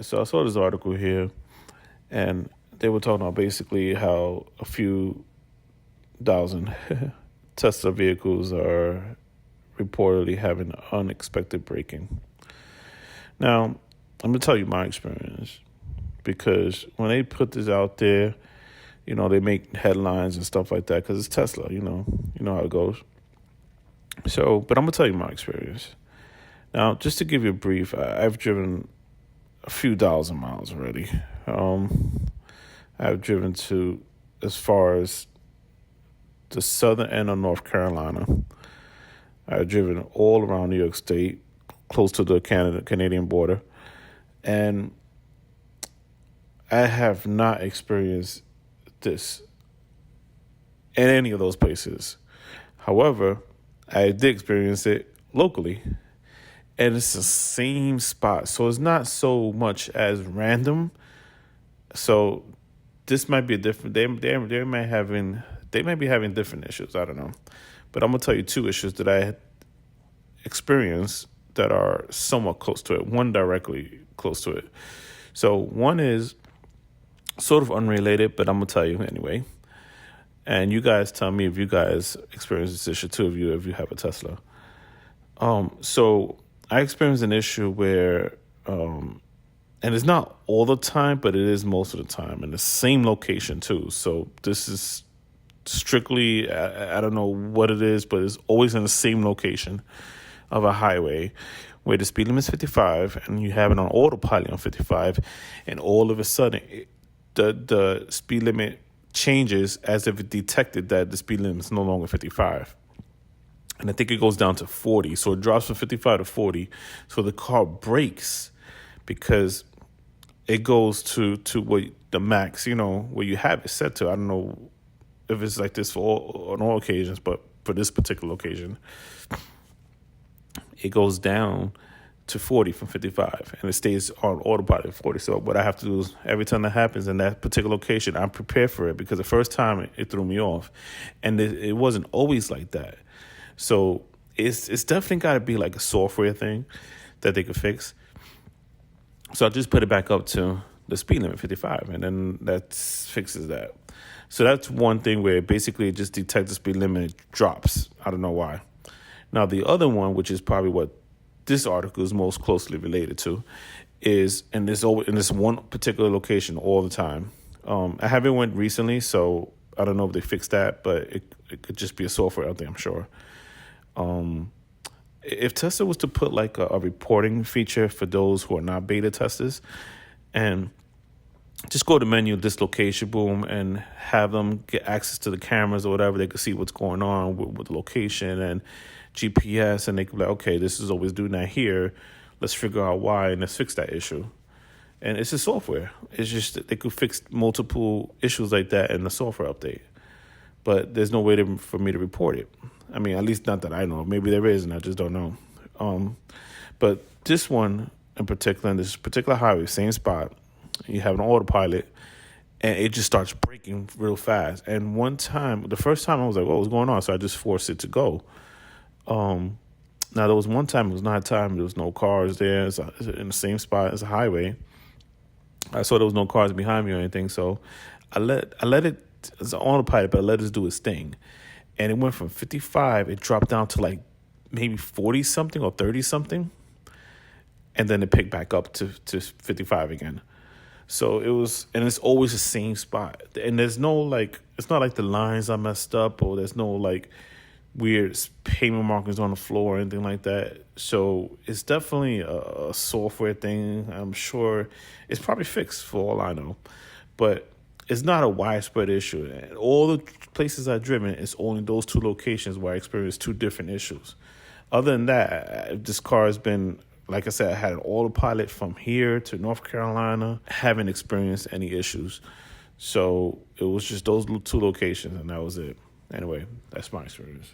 So I saw this article here, and they were talking about basically how a few thousand Tesla vehicles are reportedly having unexpected braking. Now, I'm going to tell you my experience, because when they put this out there, they make headlines and stuff like that because it's Tesla, you know how it goes. So, but I'm going to tell you my experience. Now, just to give you a brief, I've driven a few thousand miles already. I've driven to as far as the southern end of North Carolina. I've driven all around New York State, close to the Canadian border. And I have not experienced this in any of those places. However, I did experience it locally. And it's the same spot. So it's not so much as random. So this might be a different, they might be having different issues. I don't know. But I'm going to tell you two issues that I experienced that are somewhat close to it. One directly close to it. So one is sort of unrelated, but I'm going to tell you anyway. And you guys tell me if you guys experience this issue too, if you have a Tesla. So I experienced an issue where, and it's not all the time, but it is most of the time, in the same location too. So this is strictly, I don't know what it is, but it's always in the same location of a highway where the speed limit is 55 and you have it on autopilot on 55, and all of a sudden the speed limit changes as if it detected that the speed limit is no longer 55. And I think it goes down to 40. So it drops from 55 to 40. So the car brakes because it goes to what the max, where you have it set to. I don't know if it's like this on all occasions, but for this particular occasion, it goes down to 40 from 55, and it stays on autopilot at 40. So what I have to do is every time that happens in that particular location, I'm prepared for it, because the first time it threw me off, and it wasn't always like that. So it's definitely got to be like a software thing that they could fix. So I just put it back up to the speed limit, 55, and then that fixes that. So that's one thing where basically it just detects the speed limit, it drops. I don't know why. Now the other one, which is probably what this article is most closely related to, is in this one particular location all the time. I haven't went recently, so I don't know if they fixed that, but it could just be a software out there, I'm sure. If Tesla was to put like a reporting feature for those who are not beta testers, and just go to menu, this location, boom, and have them get access to the cameras or whatever, they could see what's going on with the location and GPS, and they could be like, okay, this is always doing that here. Let's figure out why, and let's fix that issue. And it's a software. It's just that they could fix multiple issues like that in the software update. But there's no way for me to report it. I mean, at least not that I know. Maybe there is, and I just don't know. But this one in particular, in this particular highway, same spot, you have an autopilot, and it just starts braking real fast. And the first time I was like, what's going on? So I just forced it to go. Now, there was one time, it was nighttime, there was no cars there. It's in the same spot as a highway. I saw there was no cars behind me or anything, so I let it, it's an autopilot, but I let it do its thing. And it went from 55, it dropped down to like maybe 40-something or 30-something. And then it picked back up to 55 again. So it was, and it's always the same spot. And there's no like, it's not like the lines are messed up, or there's no like weird pavement markings on the floor or anything like that. So it's definitely a software thing. I'm sure it's probably fixed for all I know, but it's not a widespread issue. And all the places I've driven, it's only those two locations where I experienced two different issues. Other than that, this car has been, like I said, I had an autopilot from here to North Carolina. Haven't experienced any issues. So it was just those two locations, and that was it. Anyway, that's my experience.